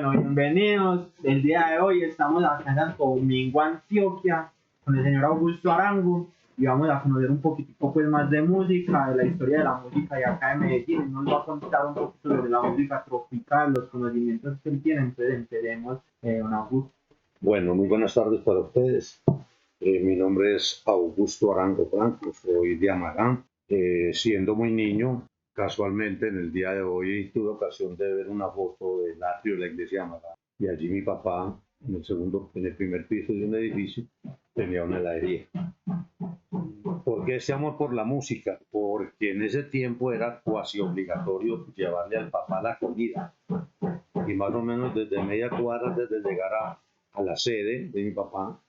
Bueno, bienvenidos. El día de hoy estamos acá en Santo Domingo, Antioquia, con el señor Augusto Arango y vamos a conocer un poquitico pues, más de música, de la historia de la música de acá de Medellín. Él nos va a contar un poquito sobre la música tropical, los conocimientos que él tiene. Entonces empecemos, don Augusto. Bueno, muy buenas tardes para ustedes. Mi nombre es Augusto Arango Franco, soy de Amagán. Siendo muy niño, casualmente en el día de hoy tuve ocasión de ver una foto del atrio de la iglesia de Amagán. Y allí mi papá, en el primer piso de un edificio, tenía una heladería. ¿Por qué ese amor por la música? Porque en ese tiempo era cuasi obligatorio llevarle al papá la comida. Y más o menos desde media cuadra, antes de llegar a la sede de mi papá,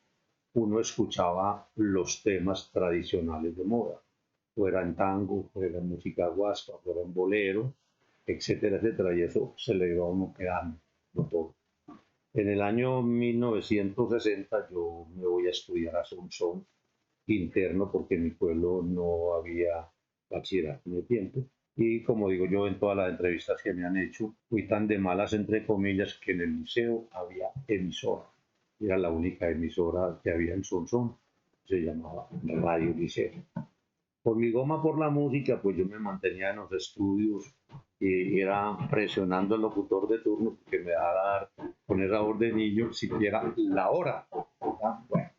uno escuchaba los temas tradicionales de moda, fuera en tango, fuera en música guasca, fuera en bolero, etcétera, etcétera, y eso se le iba a uno quedando todo. En el año 1960 yo me voy a estudiar a Sonsón interno porque en mi pueblo no había bachillerato en el tiempo. Y como digo yo en todas las entrevistas que me han hecho, fui tan de malas entre comillas que en el liceo había emisora. Era la única emisora que había en Sonsón, se llamaba Radio Liceo. Por mi goma por la música, pues yo me mantenía en los estudios y era presionando al locutor de turno porque me daba a dar con esa voz de niño siquiera la hora. Bueno,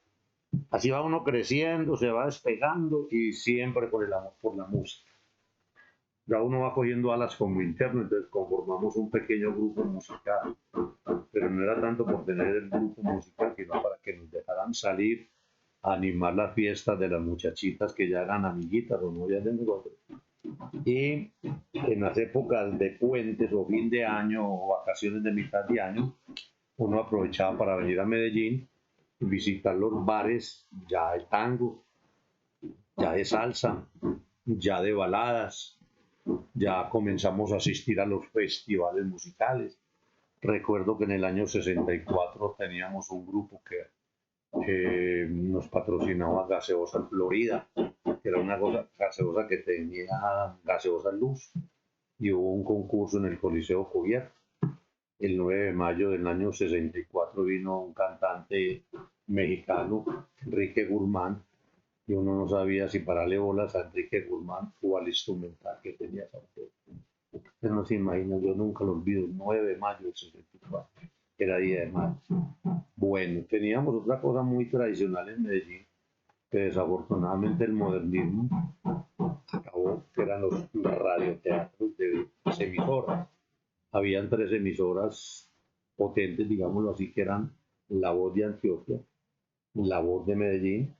así va uno creciendo, se va despegando y siempre por el amor por la música. Ya uno va cogiendo alas como interno, entonces conformamos un pequeño grupo musical, pero no era tanto por tener el grupo musical, sino para que nos dejaran salir a animar las fiestas de las muchachitas que ya eran amiguitas o novias de nosotros. Y en las épocas de puentes o fin de año o vacaciones de mitad de año, uno aprovechaba para venir a Medellín y visitar los bares ya de tango, ya de salsa, ya de baladas. Ya comenzamos a asistir a los festivales musicales. Recuerdo que en el año 64 teníamos un grupo que nos patrocinaba Gaseosa Florida, que era una gaseosa que tenía gaseosa luz, y hubo un concurso en el Coliseo Cubierto. El 9 de mayo del año 64 vino un cantante mexicano, Enrique Guzmán, y uno no sabía si pararle bolas a Enrique Guzmán o al instrumental que tenía esa orquesta. Usted no se imagina, yo nunca lo olvido, el 9 de mayo del 64, era día de mayo. Bueno, teníamos otra cosa muy tradicional en Medellín, que desafortunadamente el modernismo acabó, que eran los radioteatros de emisoras. Habían 3 emisoras potentes, digámoslo así, que eran La Voz de Antioquia, La Voz de Medellín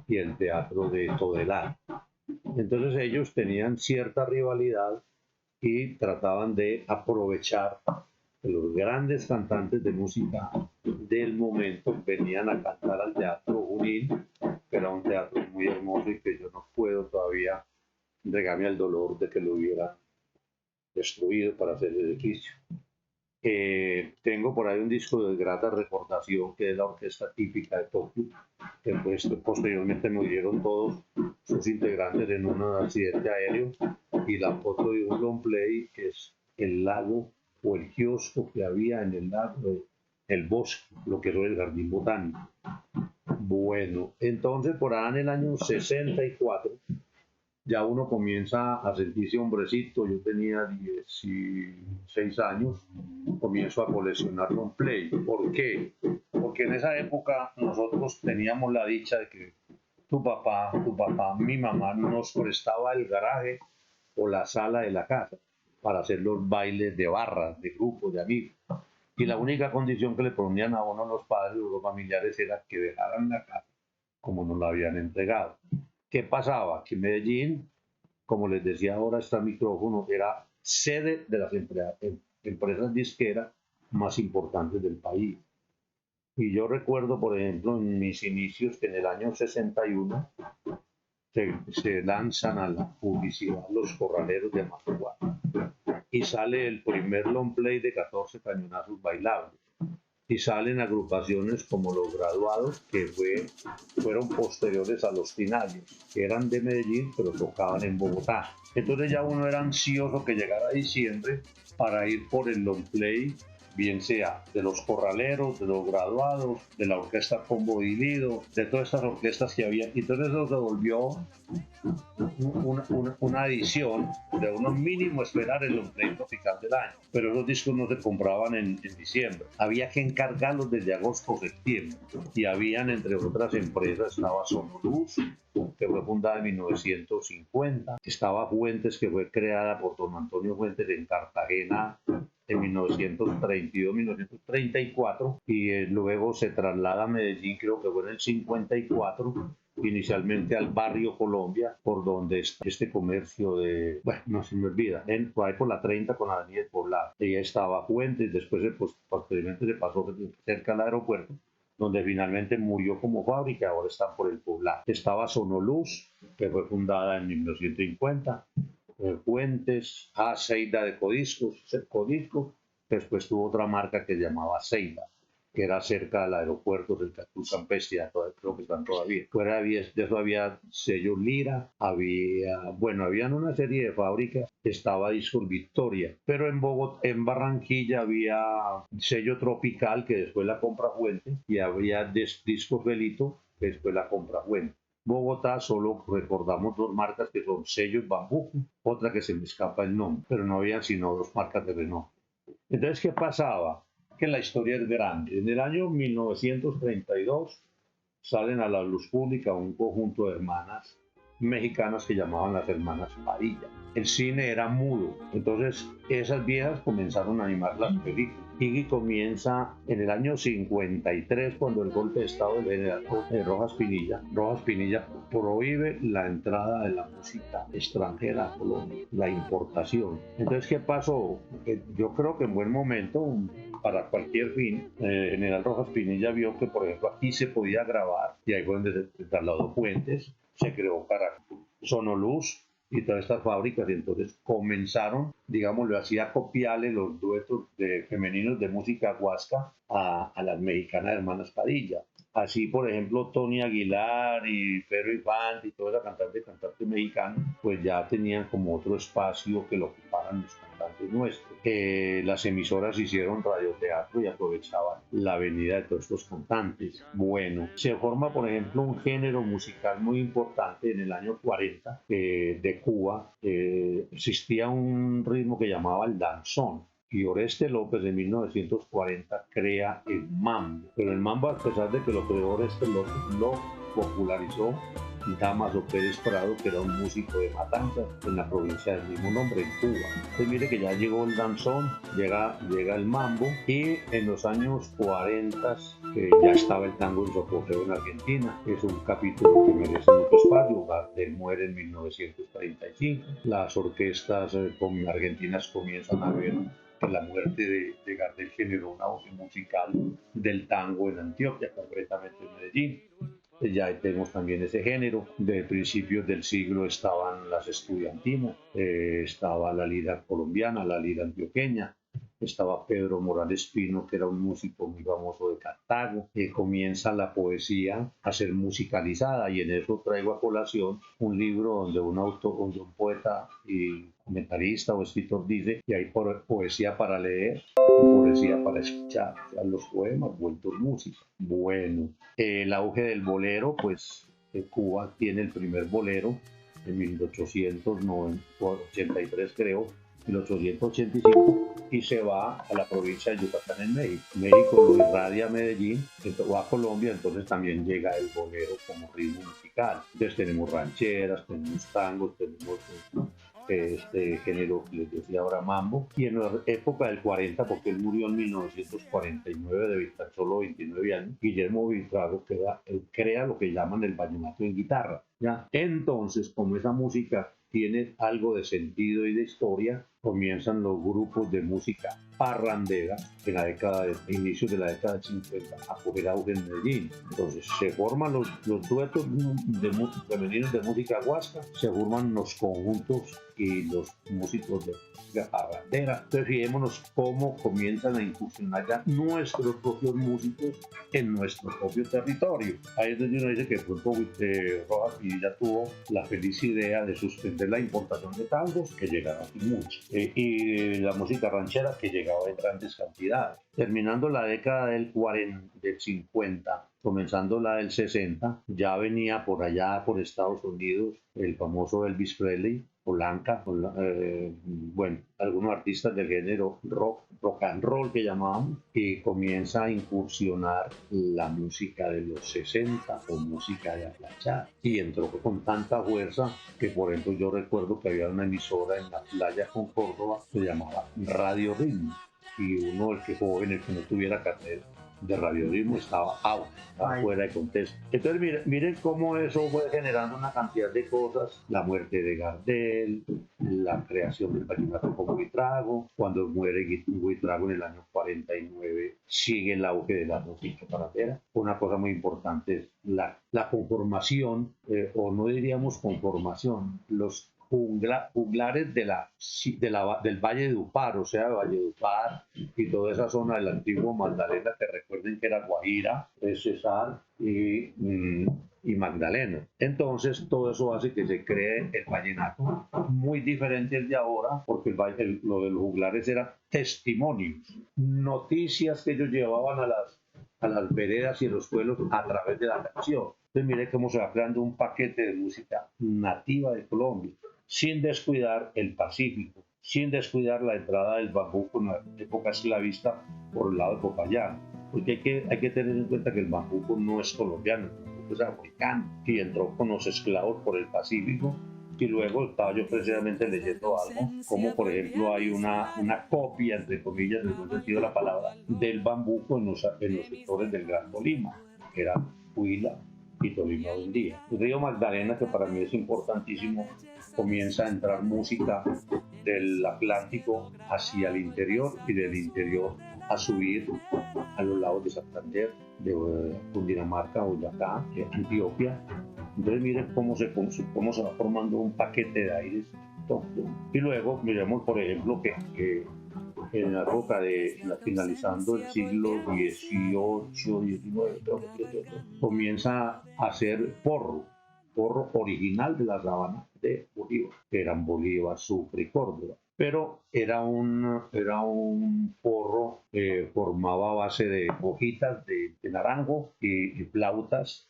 y el Teatro de Todelar. Entonces ellos tenían cierta rivalidad y trataban de aprovechar que los grandes cantantes de música del momento venían a cantar al Teatro Junín, que era un teatro muy hermoso y que yo no puedo todavía entregarme al dolor de que lo hubieran destruido para hacer el edificio. Tengo por ahí un disco de grata recordación que es la orquesta típica de Tokio, que pues, posteriormente murieron todos sus integrantes en un accidente aéreo, y la foto de un long play que es el lago o el kiosco que había en el lago, el bosque, lo que es el jardín botánico. Bueno, entonces por ahí en el año 64 ya uno comienza a sentirse hombrecito. Yo tenía 16 años, comienzo a coleccionar long play. ¿Por qué? Porque en esa época nosotros teníamos la dicha de que tu papá, mi mamá nos prestaba el garaje o la sala de la casa para hacer los bailes de barras, de grupos, de amigos. Y la única condición que le ponían a uno los padres o los familiares era que dejaran la casa como nos la habían entregado. ¿Qué pasaba? Que Medellín, como les decía ahora, este micrófono era sede de las empresas disqueras más importantes del país. Y yo recuerdo, por ejemplo, en mis inicios, que en el año 61 se lanzan a la publicidad Los Corraleros de Amacuá y sale el primer long play de 14 cañonazos bailables. Y salen agrupaciones como Los Graduados, que fueron posteriores a Los Tinayos, que eran de Medellín, pero tocaban en Bogotá. Entonces ya uno era ansioso que llegara diciembre para ir por el long play bien sea de los corraleros, de los graduados, de la orquesta Combo Divido, de todas estas orquestas que había. Entonces eso se volvió una edición de uno mínimo esperar el long play tropical del año, pero esos discos no se compraban en diciembre, había que encargarlos desde agosto o septiembre, y habían, entre otras empresas, estaba Sonoluz, que fue fundada en 1950, estaba Fuentes, que fue creada por don Antonio Fuentes en Cartagena en 1932-1934, y luego se traslada a Medellín, creo que fue en el 54, inicialmente al barrio Colombia, por donde está este comercio de, bueno, no se me olvida, por ahí por la 30 con la avenida Poblado. Ahí estaba Fuentes, después posteriormente se pasó cerca del aeropuerto, donde finalmente murió como fábrica, ahora están por el Poblado. Estaba Sonoluz, que fue fundada en 1950, Fuentes, Seida de Codisco, después tuvo otra marca que se llamaba Seida, que era cerca del aeropuerto del Cruz Campestre, creo que están todavía. Fuera de eso había sello Lira, habían una serie de fábricas, estaba Discos Victoria, pero en Barranquilla había sello Tropical, que después la compra Fuentes, y había Discos Felito, que después la compra Fuentes. Bogotá solo recordamos dos marcas que son Sellos Bambuco, otra que se me escapa el nombre, pero no había sino dos marcas de renombre. Entonces, ¿qué pasaba? Que la historia es grande. En el año 1932 salen a la luz pública un conjunto de hermanas mexicanas que llamaban las hermanas Padilla. El cine era mudo, entonces esas viejas comenzaron a animar las películas. Iggy comienza en el año 53, cuando el golpe de estado del general Rojas Pinilla. Rojas Pinilla prohíbe la entrada de la música extranjera a Colombia, la importación. Entonces, ¿qué pasó? Yo creo que en buen momento, para cualquier fin, el general Rojas Pinilla vio que, por ejemplo, aquí se podía grabar, y ahí fue donde se trasladó Fuentes, se creó para Sonoluz y todas estas fábricas, y entonces comenzaron, digámoslo así, a copiarle los duetos femeninos de música huasca a las mexicanas hermanas Padilla. Así, por ejemplo, Tony Aguilar y Pedro Infante y toda esa cantante mexicana, pues ya tenían como otro espacio que lo ocuparan los cantantes nuestros. Las emisoras hicieron radioteatro y aprovechaban la venida de todos estos cantantes. Bueno, se forma, por ejemplo, un género musical muy importante en el año 40 de Cuba. Existía un ritmo que llamaba el danzón, y Oreste López en 1940 crea el mambo. Pero el mambo, a pesar de que lo creó Oreste López, lo popularizó Damaso Pérez Prado, que era un músico de Matanzas en la provincia del mismo nombre, en Cuba. Entonces mire que ya llegó el danzón, llega el mambo, y en los años 40 ya estaba el tango en su apogeo en Argentina. Es un capítulo que merece mucho espacio. Gardel muere en 1935. Las orquestas argentinas comienzan a ver que la muerte de Gardel generó una voz musical del tango en Antioquia, concretamente en Medellín. Ya tenemos también ese género. De principios del siglo estaban las estudiantinas, estaba la lira colombiana, la lira antioqueña, estaba Pedro Morales Pino, que era un músico muy famoso de Cartago. Comienza la poesía a ser musicalizada, y en eso traigo a colación un libro donde un poeta y comentarista o escritor dice que hay poesía para leer y poesía para escuchar, o sea, los poemas vueltos música. Bueno, el auge del bolero, pues Cuba tiene el primer bolero en 1883, creo, 1885, y se va a la provincia de Yucatán en México. México lo irradia a Medellín, va a Colombia, entonces también llega el bolero como ritmo musical. Entonces tenemos rancheras, tenemos tangos, tenemos este género que les decía ahora, mambo, y en la época del 40, porque él murió en 1949 de tan solo 29 años, Guillermo Buitrago crea lo que llaman el vallenato en guitarra, ¿ya? Entonces, como esa música tiene algo de sentido y de historia, comienzan los grupos de música parrandera en inicios de la década de 50 a coger auge en Medellín. Entonces se forman los duetos femeninos de música huasca, se forman los conjuntos y los músicos de música parrandera. Entonces fijémonos cómo comienzan a incursionar ya nuestros propios músicos en nuestro propio territorio. Ahí es donde uno dice que el grupo Rojas Pinilla tuvo la feliz idea de suspender la importación de tangos, que llegaron aquí muchos. y la música ranchera que llegaba en grandes cantidades. Terminando la década del 50, comenzando la del 60, ya venía por allá, por Estados Unidos, el famoso Elvis Presley, Polanca, bueno, algunos artistas del género rock and roll que llamábamos, y comienza a incursionar la música de los 60 o música de aplachar. Y entró con tanta fuerza que, por ejemplo, yo recuerdo que había una emisora en la playa con Córdoba que se llamaba Radio Ritmo, y uno, el que joven, el que no tuviera carnet de radiodismo, estaba out, estaba fuera de contexto. Entonces miren cómo eso fue generando una cantidad de cosas: la muerte de Gardel, la creación del vallenato como Buitrago. Cuando muere Buitrago en el año 49, sigue el auge de la música parandera. Una cosa muy importante es la conformación, o no diríamos conformación, los juglares del Valle de Upar, o sea, Valle de Upar y toda esa zona del antiguo Magdalena, que recuerden que era Guajira, Cesar y Magdalena. Entonces, todo eso hace que se cree el vallenato muy diferente al de ahora, porque lo de los juglares era testimonios, noticias que ellos llevaban a las veredas y a los pueblos a través de la canción. Entonces, mire cómo se va creando un paquete de música nativa de Colombia, sin descuidar el Pacífico, sin descuidar la entrada del bambuco en la época esclavista por el lado de Popayán, porque hay que tener en cuenta que el bambuco no es colombiano, el bambuco es africano, y entró con los esclavos por el Pacífico. Y luego estaba yo precisamente leyendo algo, como por ejemplo hay una copia, entre comillas, en el buen sentido de la palabra, del bambuco en los sectores del Gran Tolima, que era Huila y Tolima hoy en día. El río Magdalena, que para mí es importantísimo, comienza a entrar música del Atlántico hacia el interior, y del interior a subir a los lados de Santander, de Cundinamarca, Boyacá, Antioquia. Entonces miren cómo se va formando un paquete de aires. Y luego miremos, por ejemplo, que en la época finalizando el siglo XVIII, XIX, comienza a hacer porro original de la sabana de Bolívar, que eran Bolívar, Sucre y Córdoba. Pero era un porro que formaba a base de hojitas de naranjo y flautas,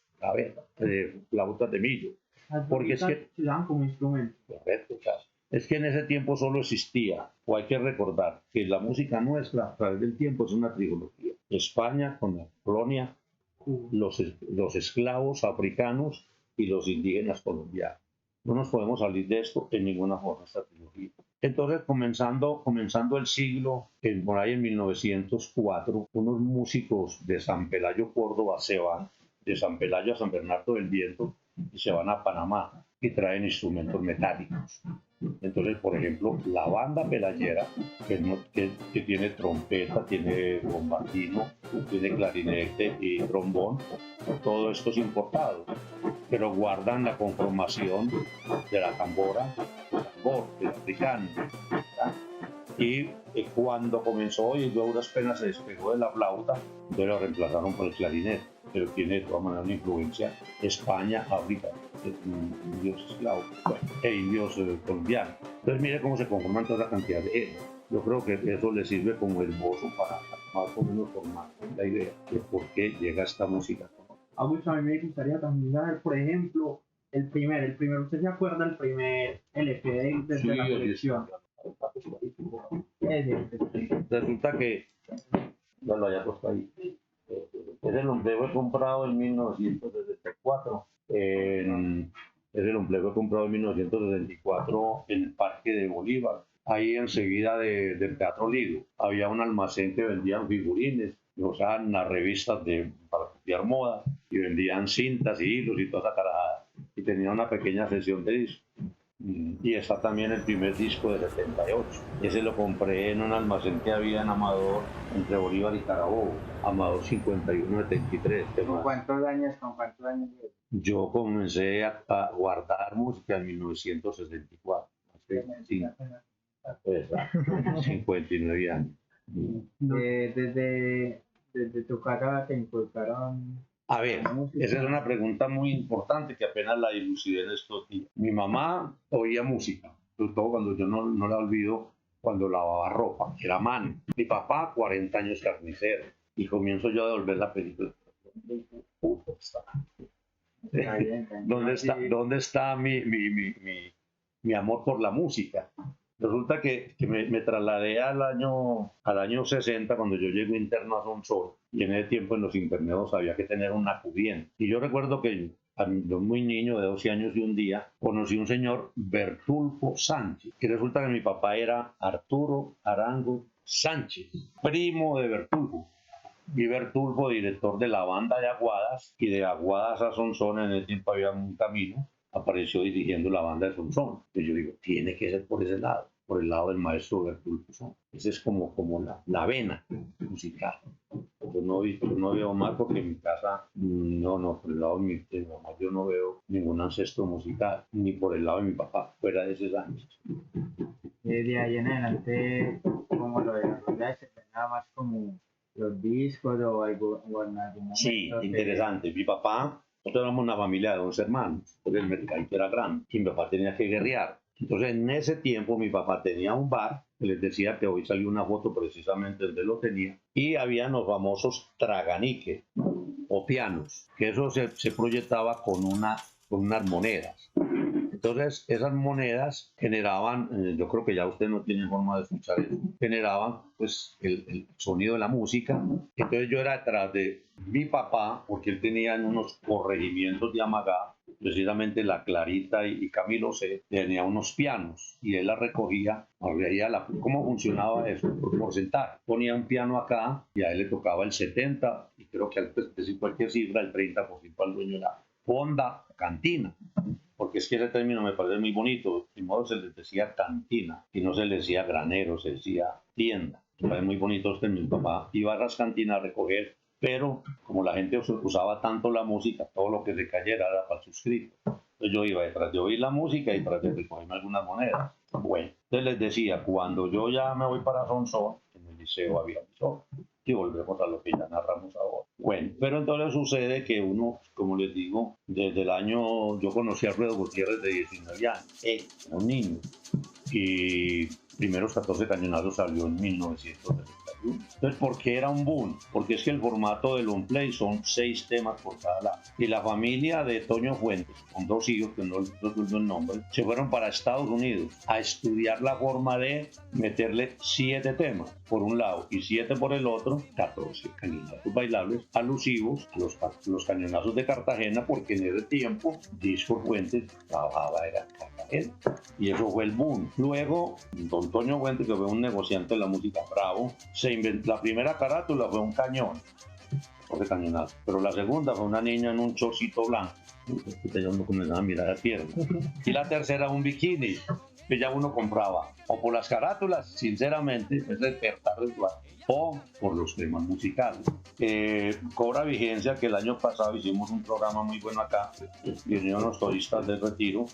flautas de millo. Porque es que se usaban como instrumento. Correcto, claro. Es que en ese tiempo solo existía, o hay que recordar, que la música nuestra a través del tiempo es una trilogía. España con la colonia, los esclavos africanos y los indígenas colombianos. No nos podemos salir de esto en ninguna forma, esta trilogía. Entonces, comenzando el siglo, por ahí en 1904, unos músicos de San Pelayo, Córdoba, se van de San Pelayo a San Bernardo del Viento y se van a Panamá y traen instrumentos metálicos. Entonces, por ejemplo, la banda pelayera, que tiene trompeta, tiene bombardino, tiene clarinete y trombón, todo esto es importado, pero guardan la conformación de la tambora, del africano. Y cuando comenzó y a duras penas se despegó de la flauta, entonces lo reemplazaron por el clarinete, pero tiene de todas maneras una influencia España, África, indios esclavos e indios colombianos. Entonces mire cómo se conforman toda la cantidad de ellos. Yo creo que eso le sirve como esbozo para más o menos formar la idea de por qué llega esta música. Augusto, a mí me gustaría también saber, por ejemplo, el primero, ¿usted se acuerda del primer LP de la colección? Resulta que, bueno, ya puesto ahí, ese ombligo fue comprado en 1964. Ese ombligo fue comprado en 1964 en el Parque de Bolívar, ahí enseguida del Teatro Lido. Había un almacén que vendían figurines, usaban las revistas para copiar moda, y vendían cintas y hilos y toda esa carajada. Y tenía una pequeña sesión de discos. Y está también el primer disco de 78. Ese lo compré en un almacén que había en Amador, entre Bolívar y Carabobo, Amador 5173. ¿Con cuántos años? Yo comencé a guardar música en 1964. Sí, pues, 59 años. Desde tu casa te inculcaron. A ver, esa es una pregunta muy importante que apenas la dilucidé en estos días. Mi mamá oía música, sobre todo cuando yo no la olvido, cuando lavaba ropa, era a mano. Mi papá, 40 años carnicero. Y comienzo yo a devolver la película. ¿Dónde puto está? ¿Dónde está mi amor por la música? Resulta que me trasladé al año 60 cuando yo llego interno a Sonsón, y en ese tiempo en los internados había que tener un acudiente. Y yo recuerdo que yo muy niño, de 12 años, y un día conocí a un señor Bertulfo Sánchez, que resulta que mi papá era Arturo Arango Sánchez, primo de Bertulfo. Y Bertulfo, director de la banda de Aguadas, y de Aguadas a Sonsón, en el tiempo había un camino, apareció dirigiendo la banda de Sonsón. Y yo digo, tiene que ser por ese lado, por el lado del maestro Bertulfo Sánchez. Esa es como la vena musical. Yo no veo más porque en mi casa, no, por el lado de mi mamá yo no veo ningún ancestro musical, ni por el lado de mi papá, fuera de ese Sánchez. De ahí en adelante, como lo de la banda, se nada más como los discos o en algún momento. Sí, interesante. Mi papá, nosotros éramos una familia de 11 hermanos, el mercadito era grande y mi papá tenía que guerrear. Entonces, en ese tiempo, mi papá tenía un bar, que les decía que hoy salió una foto precisamente donde lo tenía, y habían los famosos traganiques o pianos, que eso se proyectaba con unas monedas. Entonces, esas monedas generaban, yo creo que ya usted no tiene forma de escuchar eso, generaban pues el sonido de la música. Entonces yo era detrás de mi papá, porque él tenía en unos corregimientos de Amagá, precisamente La Clarita y Camilo C, tenía unos pianos, y él la recogía, veía cómo funcionaba eso, por porcentaje. Ponía un piano acá, y a él le tocaba el 70, y creo que al decir cualquier cifra, el 30% al dueño de la fonda, cantina. Porque es que ese término me parece muy bonito. De modo se les decía cantina y no se les decía granero, se decía tienda. Me parece muy bonito este. Mi papá iba a las cantinas a recoger, pero como la gente usaba tanto la música, todo lo que se cayera era para el suscrito. Entonces yo iba detrás de oír la música y detrás de recogerme algunas monedas. Bueno, entonces les decía, cuando yo ya me voy para Sonsón, en el liceo había liceo, y volvemos a lo que ya narramos ahora. Bueno, pero entonces sucede que uno, como les digo, desde el año, yo conocí a Alfredo Gutiérrez de 19 años, era un niño, y primeros 14 cañonazos salió en 1961. Entonces, ¿por qué era un boom? Porque es que el formato del long play son 6 temas por cada lado. Y la familia de Toño Fuentes, con 2 hijos, que no recuerdo el nombre, se fueron para Estados Unidos a estudiar la forma de meterle 7 temas por un lado y 7 por el otro, 14 cañonazos bailables alusivos a los cañonazos de Cartagena, porque en ese tiempo Disco Fuentes trabajaba en Cartagena. Y eso fue el boom. Luego, don Toño Fuentes, que fue un negociante de la música bravo, la primera carátula fue un cañón, cañonazo, pero la segunda fue una niña en un chorcito blanco, yo no comenzaba a mirar a pierna, y la tercera un bikini, que ya uno compraba, o por las carátulas, sinceramente, es despertar ritual, o por los temas musicales. Cobra vigencia que el año pasado hicimos un programa muy bueno acá, y unieron los turistas del retiro,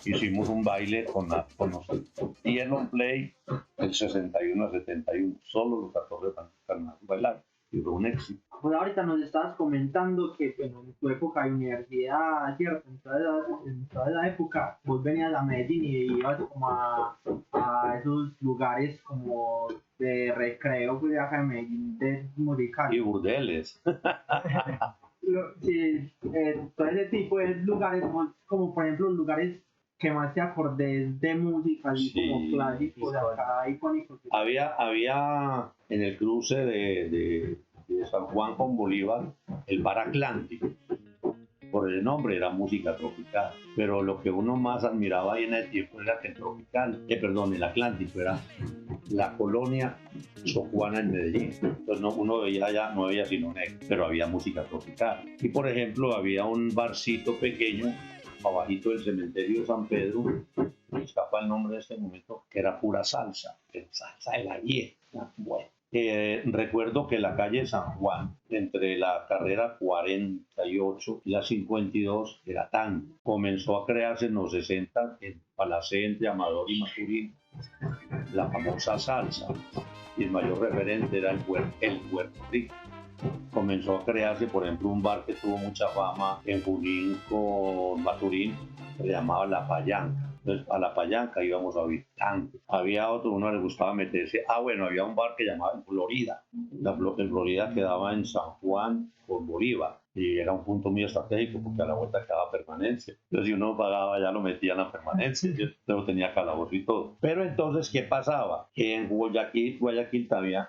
hicimos un baile con nosotros, y el on play, el 61 a 71, solo los 14 carnazos bailaron, y fue un éxito. Pues ahorita nos estabas comentando que bueno, en tu época de universidad, ¿cierto? En toda esa época vos venías a Medellín y ibas como a esos lugares como de recreo, pues acá en Medellín, de musical. Y burdeles. Sí, todo ese tipo de lugares, como por ejemplo lugares que más te acordés de música, así sí, como clásicos, acá icónicos. Había en el cruce de San Juan con Bolívar, el Bar Atlántico. Por el nombre era música tropical, pero lo que uno más admiraba ahí en el tiempo era que el Atlántico era la colonia sojuana en Medellín. Entonces uno veía allá, no veía sino negro, pero había música tropical. Y por ejemplo había un barcito pequeño abajito del cementerio de San Pedro, me escapa el nombre de este momento, que era pura salsa, salsa de la vieja. Bueno. Recuerdo que la calle San Juan, entre la carrera 48 y la 52, era tango. Comenzó a crearse en los 60 en Palacente, Amador y Maturín, la famosa salsa. Y el mayor referente era el Puerto Rico. Comenzó a crearse, por ejemplo, un bar que tuvo mucha fama en Junín con Maturín, que se llamaba La Payanca. Entonces, a la payanca íbamos a oír tango. Había otro, uno le gustaba meterse. Bueno, había un bar que llamaba el Florida. El Florida quedaba en San Juan por Bolívar. Y era un punto muy estratégico porque a la vuelta quedaba permanencia. Entonces, si uno pagaba, ya lo metían a permanencia. Yo tenía calabozo y todo. Pero entonces, ¿qué pasaba? Que en Guayaquil también.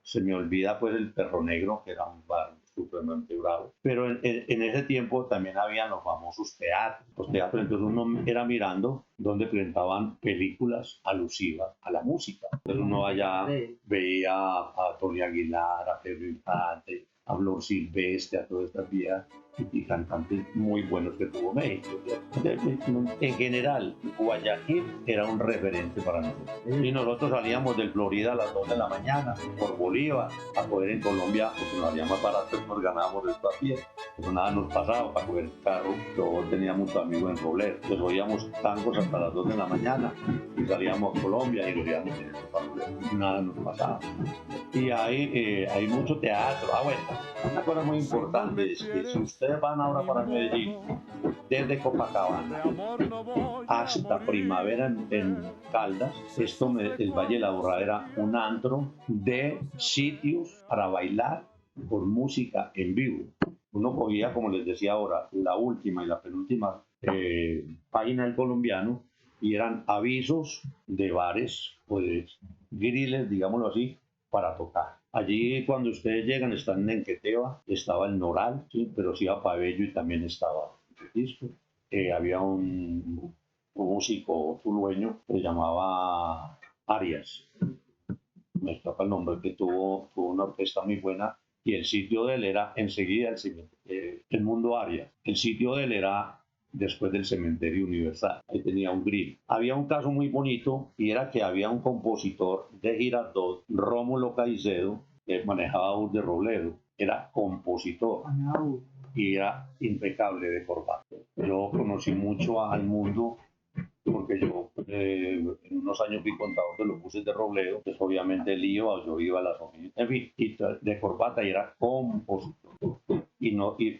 Se me olvida pues el Perro Negro, que era un bar supremamente bravo. Pero en ese tiempo también habían los famosos teatros. Los teatros, entonces uno era mirando donde presentaban películas alusivas a la música. Entonces uno allá veía a Tony Aguilar, a Pedro Infante, a Flor Silvestre, a todas estas viejas y cantantes muy buenos que tuvo México. En general, Guayaquil era un referente para nosotros. Y nosotros salíamos del Florida a las 2 de la mañana por Bolívar a poder en Colombia, porque nos haría más barato, nos ganábamos esto a pie. Pero nada nos pasaba para coger el carro. Yo tenía muchos amigos en Robledo. Entonces oíamos tangos hasta las 2 de la mañana y salíamos a Colombia y lo íbamos en ese parque. Nada nos pasaba. Y hay mucho teatro. Una cosa muy importante es que si ustedes van ahora para Medellín, desde Copacabana hasta Primavera en Caldas, el Valle de la Borrada era un antro de sitios para bailar con música en vivo. Uno cogía, como les decía ahora, la última y la penúltima página del colombiano y eran avisos de bares o de griles, digámoslo así, para tocar. Allí cuando ustedes llegan están en Enqueteva, estaba el Noral, ¿sí? Pero sí a Pabello y también estaba el disco. Había un músico tulueño que se llamaba Arias, me escapa el nombre, que tuvo una orquesta muy buena y el sitio de él era enseguida el Mundo Arias. El sitio de él era después del Cementerio Universal. Ahí tenía un grill. Había un caso muy bonito y era que había un compositor de Girardot, Rómulo Caicedo, que manejaba Ur de Robledo. Era compositor y era impecable de corbata. Yo conocí mucho al mundo porque yo en unos años fui contador de los buses de Robledo, pues obviamente él iba, yo iba a las oficinas, en fin, y de corbata y era compositor. Y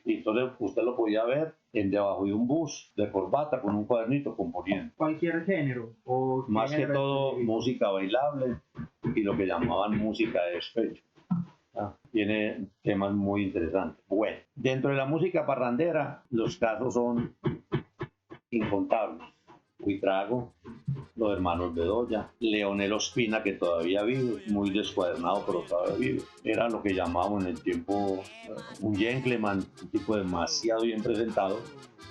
entonces usted lo podía ver debajo de un bus de corbata con un cuadernito componiendo. Cualquier género. Más que todo música bailable y lo que llamaban música de despecho. Tiene temas muy interesantes. Bueno, dentro de la música parrandera los casos son incontables. Buitrago, los hermanos Bedoya, Leonel Ospina, que todavía vive, muy descuadernado pero todavía vive. Era lo que llamábamos en el tiempo un gentleman, un tipo demasiado bien presentado,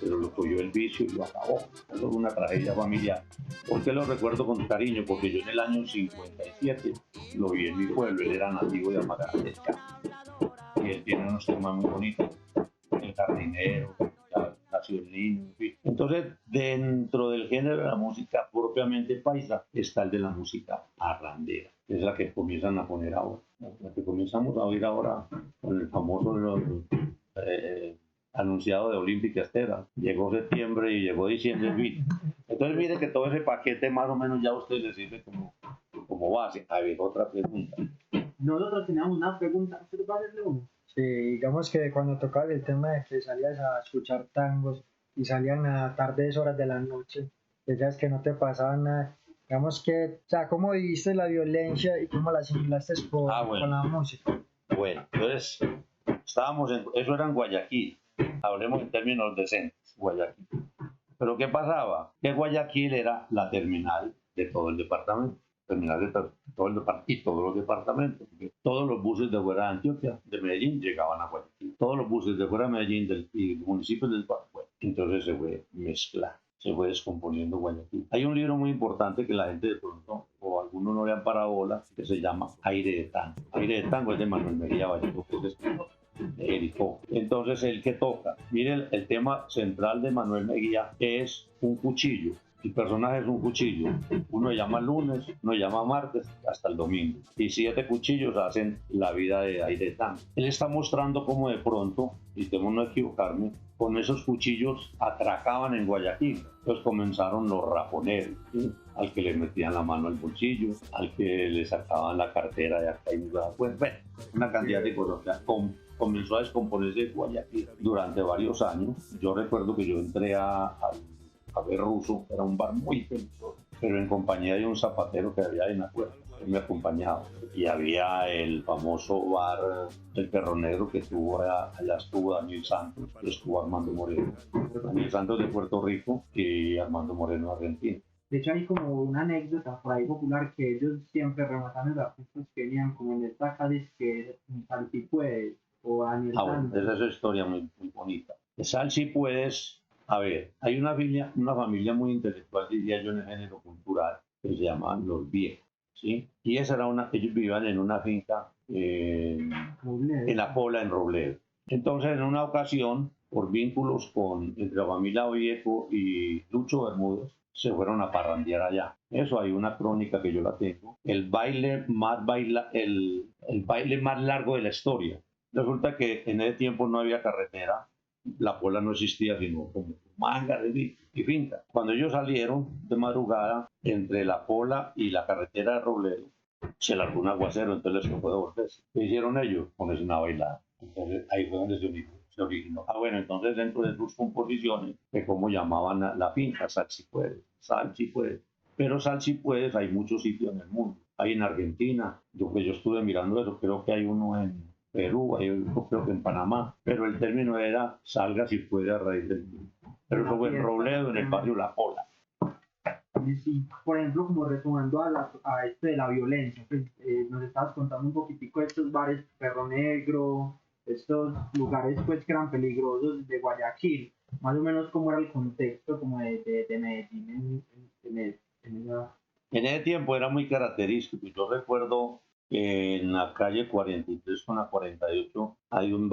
pero lo cogió el vicio y lo acabó. Eso es una tragedia familiar. ¿Por qué lo recuerdo con cariño? Porque yo en el año 57 lo vi en mi pueblo, él era nativo de Amarantesca y él tiene unos temas muy bonitos, El Jardinero, Nació el Niño, en fin. Entonces, dentro del género de la música propiamente paisa está el de la música parrandera, es la que comienzan a poner ahora, la que comenzamos a oír ahora con el famoso anunciado de Olímpica Estera. Llegó septiembre y llegó diciembre, en fin. Entonces, mire que todo ese paquete más o menos ya a usted le sirve como base. A ver, otra pregunta. Nosotros teníamos una pregunta, ¿usted va a hacerle uno? Sí, digamos que cuando tocaba el tema de que salías a escuchar tangos y salían a tardes horas de la noche, decías que no te pasaba nada. Digamos que, o sea, ¿cómo viviste la violencia y cómo la asimilaste con la música? Bueno, entonces, eso era en Guayaquil, hablemos en términos decentes, Guayaquil. Pero ¿qué pasaba? Que Guayaquil era la terminal de todo el departamento. Terminal de todo el departamento y todos los departamentos. Todos los buses de fuera de Antioquia, de Medellín, llegaban a Guayaquil. Todos los buses de fuera de Medellín y municipios del Guayaquil. Entonces se fue mezclando, se fue descomponiendo Guayaquil. Hay un libro muy importante que la gente de pronto, o algunos no le han parado bola, que se llama Aire de Tango. Aire de Tango es de Manuel Mejía Vallejo, que es escritor de Jericó. Entonces el que toca, miren, el tema central de Manuel Mejía es un cuchillo. El personaje es un cuchillo. Uno llama lunes, uno llama martes, hasta el domingo. Y 7 cuchillos hacen la vida de Aire de Tango. Él está mostrando cómo de pronto, y temo no equivocarme, con esos cuchillos atracaban en Guayaquil. Entonces comenzaron los raponeros, ¿sí? Al que le metían la mano al bolsillo, al que le sacaban la cartera de acá y pues, bueno, una cantidad de cosas. Comenzó a descomponerse Guayaquil durante varios años. Yo recuerdo que yo entré al Café Ruso, era un bar muy peligroso, pero en compañía de un zapatero que había en la puerta. Él me acompañaba. Y había el famoso bar El Perro Negro que tuvo allá estuvo Daniel Santos, estuvo Armando Moreno. Daniel Santos de Puerto Rico y Armando Moreno de Argentina. De hecho, hay como una anécdota por ahí popular que ellos siempre rematan los artistas que venían como en esta calle que Sal Si Puedes o Daniel Bueno, Santos. esa es una historia muy, muy bonita. Sal Si Puedes, a ver, hay una familia muy intelectual, diría yo, en el género cultural, que se llamaban Los Viejos, ¿sí? Y esa era ellos vivían en una finca en La Pola, en Robledo. Entonces, en una ocasión, por vínculos entre la familia Viejo y Lucho Bermúdez, se fueron a parrandear allá. Eso hay una crónica que yo la tengo. El baile el baile más largo de la historia. Resulta que en ese tiempo no había carretera, La Pola no existía sino como mangas y finca. Cuando ellos salieron de madrugada entre La Pola y la carretera de Robledo, se largó un aguacero, entonces les tocó devolverse. ¿Qué hicieron ellos? Ponerse a bailar. Entonces ahí fue donde se originó. Bueno, entonces dentro de sus composiciones, que como llamaban la finca, Sal Si Puedes, Sal Si Puedes. Pero Sal Si Puedes hay muchos sitios en el mundo. Hay en Argentina, yo estuve mirando eso, creo que hay uno en Perú, hay otro creo que en Panamá, pero el término era salga si puede a raíz del mundo. Pero eso fue en Robledo, en el barrio La Pola. Sí, por ejemplo, como retomando a esto de la violencia, pues, nos estabas contando un poquitico de estos bares Perro Negro, estos lugares pues que eran peligrosos de Guayaquil, más o menos cómo era el contexto como de Medellín En ese tiempo era muy característico. Yo recuerdo que en la calle 43 con la 48 había un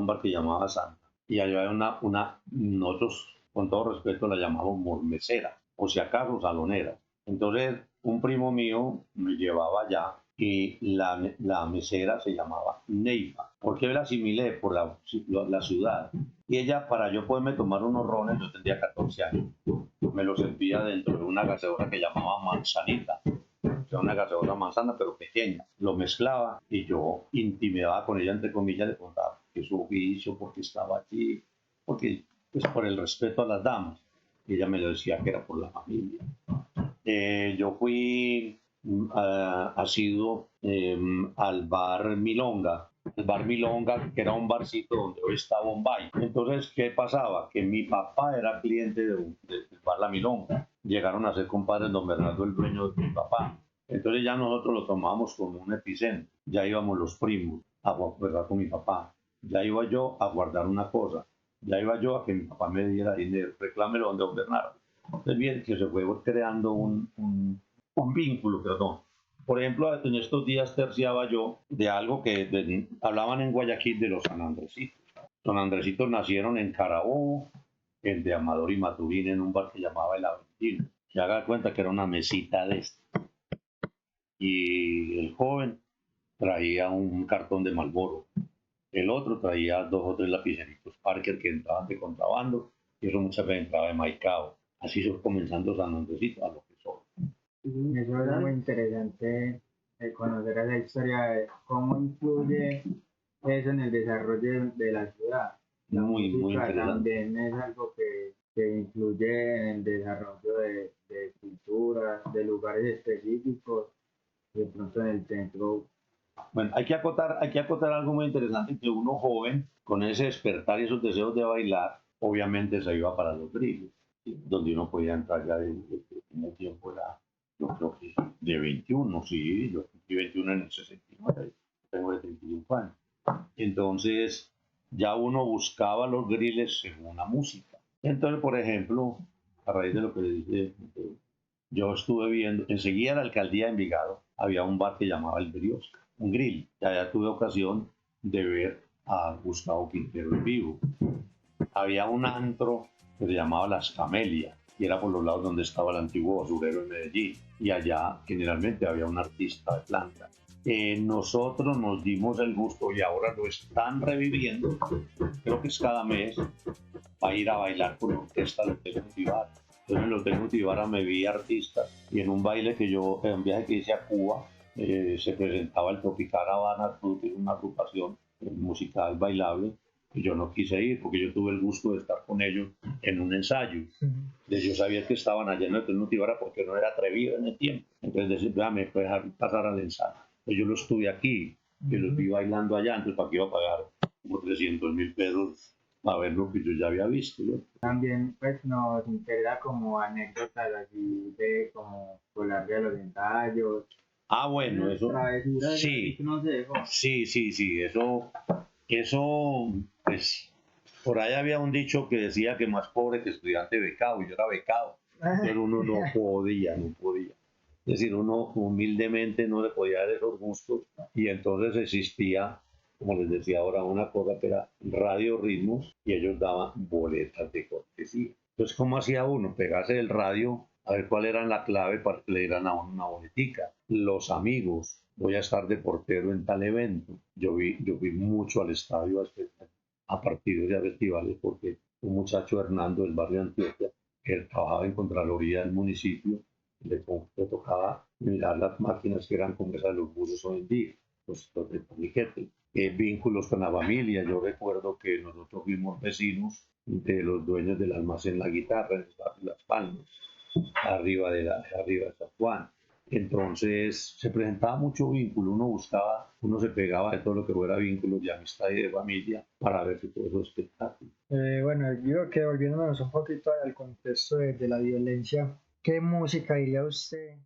bar que llamaba Santa. Y allá había nosotros con todo respeto la llamamos mesera, o si acaso salonera. Entonces un primo mío me llevaba allá y la mesera se llamaba Neiva. ¿Por qué la asimilé? Por la ciudad. Y ella, para yo poderme tomar unos rones, yo tendría 14 años, me lo servía dentro de una gaseosa que llamaba manzanita. O sea, una gaseosa manzana, pero pequeña. Lo mezclaba y yo intimidaba con ella, entre comillas, le contaba que su oficio, porque estaba allí, porque, pues, por el respeto a las damas. Y ella me lo decía que era por la familia. Yo fui asiduo al bar Milonga. El bar Milonga, que era un barcito donde hoy está Bombay. Entonces, ¿qué pasaba? Que mi papá era cliente del bar La Milonga. Llegaron a ser compadres don Bernardo, el dueño de mi papá. Entonces ya nosotros lo tomábamos como un epicentro. Ya íbamos los primos a guardar con mi papá. Ya iba yo a guardar una cosa. Ya iba yo a que mi papá me diera dinero. Reclámelo donde don Bernardo. Entonces, bien, que se fue creando un vínculo, perdón. Por ejemplo, en estos días terciaba yo de algo que hablaban en Guayaquil de los San Andresitos. Los Andresitos nacieron en Carabobo, entre Amador y Maturín, en un bar que llamaba El Aventino. Se haga cuenta que era una mesita de esto. Y el joven traía un cartón de Marlboro. El otro traía 2 o 3 lapiceritos Parker que entraban de contrabando, y eso muchas veces entraba de Maicao. Así fue comenzando San Andresito a lo que son. Eso es muy interesante conocer esa historia de cómo influye eso en el desarrollo de la ciudad. La Muy música interesante. también es algo que influye en el desarrollo de culturas, de lugares específicos, de pronto en el centro. Bueno, hay que acotar algo muy interesante, que uno joven, con ese despertar y esos deseos de bailar, obviamente se iba para los grillos, ¿sí? Donde uno podía entrar ya en el tiempo era, yo creo que de 21, sí, yo cumplí 21 en el 69, tengo de 35 años. Entonces, ya uno buscaba los griles según la música. Entonces, por ejemplo, a raíz de lo que le dice, yo estuve viendo, enseguida en la alcaldía de Envigado había un bar que llamaba El Briosca, un grill. Y allá tuve ocasión de ver a Gustavo Quintero en vivo. Había un antro que se llamaba Las Camelias, y era por los lados donde estaba el antiguo basurero en Medellín. Y allá generalmente había un artista de planta. Nosotros nos dimos el gusto, y ahora lo están reviviendo, creo que es cada mes, para ir a bailar con la orquesta del Hotel Nutibara. Entonces en el Hotel Nutibara me vi artistas, y en un viaje que hice a Cuba, se presentaba el Tropical Habana, que es una agrupación musical bailable, y yo no quise ir porque yo tuve el gusto de estar con ellos en un ensayo. Yo sabía que estaban allá, entonces no te iba porque no era atrevido en el tiempo. Entonces decía, vea, me puede dejar pasar al ensayo. Pues yo lo estuve aquí, que los vi bailando allá, entonces para qué iba a pagar como 300.000 pesos a ver lo que yo ya había visto, ¿no? También pues nos interesa como anécdotas así de como volar de los ensayos, Ah, bueno, eso travesuras sí, que uno se dejó. sí, eso, pues, por ahí había un dicho que decía que más pobre que estudiante becado, y yo era becado, pero uno no podía. Es decir, uno humildemente no le podía dar esos gustos, y entonces existía, como les decía ahora, una cosa que era Radio Ritmos, y ellos daban boletas de cortesía. Entonces, ¿cómo hacía uno? Pegarse el radio a ver cuál era la clave para que le dieran a uno una boletica. Los amigos, voy a estar de portero en tal evento. Yo fui mucho al estadio a partidos y a festivales porque un muchacho, Hernando, del barrio de Antioquia, que él trabajaba en Contraloría del municipio, le tocaba mirar las máquinas que eran como esas de los buses hoy en día, los de torniquete. Vínculos con la familia. Yo recuerdo que nosotros fuimos vecinos de los dueños del almacén La Guitarra en Las Palmas, arriba de San Juan. Entonces se presentaba mucho vínculo, uno se pegaba de todo lo que fuera vínculos de amistad y de familia para ver si todo eso espectáculo. Bueno, yo creo que volviéndonos un poquito al contexto de la violencia, ¿qué música diría usted